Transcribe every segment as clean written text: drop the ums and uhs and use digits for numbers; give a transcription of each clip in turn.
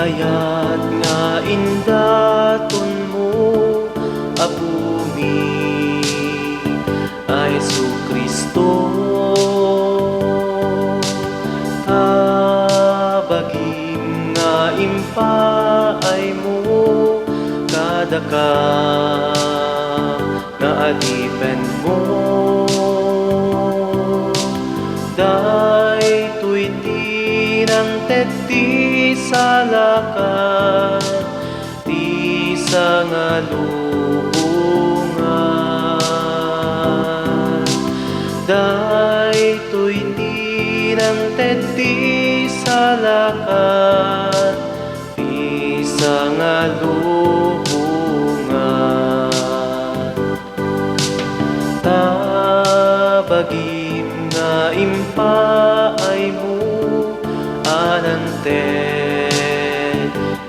Ayat nga indaton mo abumi ay Jesu-Kristo. Tabagim nga impaay mo kadaka nga adipen mo. Daytoy tinang tetti salakan ti sa nga lubungan. Daytoy tinang tetti salakan ti sa nga lubungan. Tabagim nga impaay mo ananten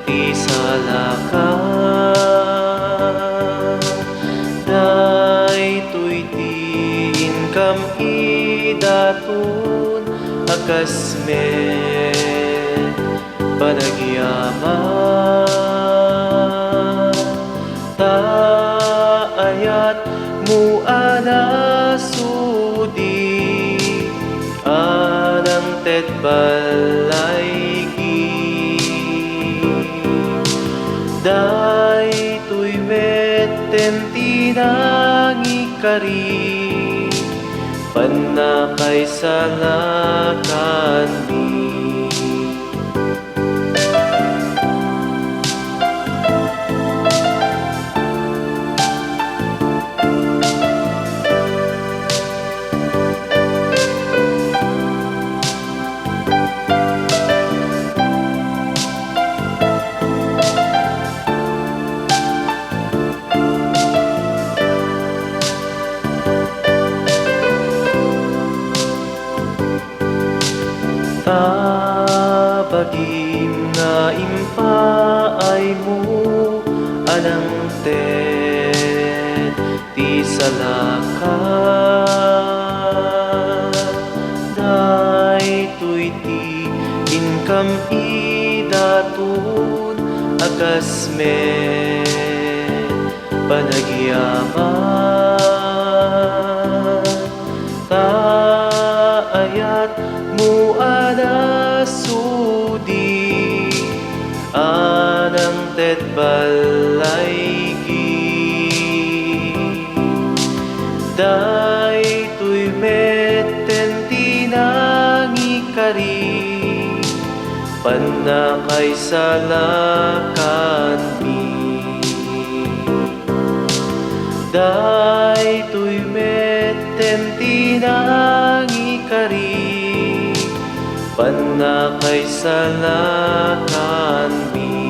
ti salakan. Daytoy ti inkam idaton akasmet panagyaman. Taayat mo anasudi anang tet balaygi. Daytoy metten tinang ikari panakay salakan mi. Tabagim nga impaay mo anang tet ti salakan. Daytoy ti inkam idaton akasmet panagyaman. Taayat mo anasudi anang tet balaygi. Daytoy metten tinang ikari panakay salakan mi. Daytoy metten tinang ikari panakay salakan mi.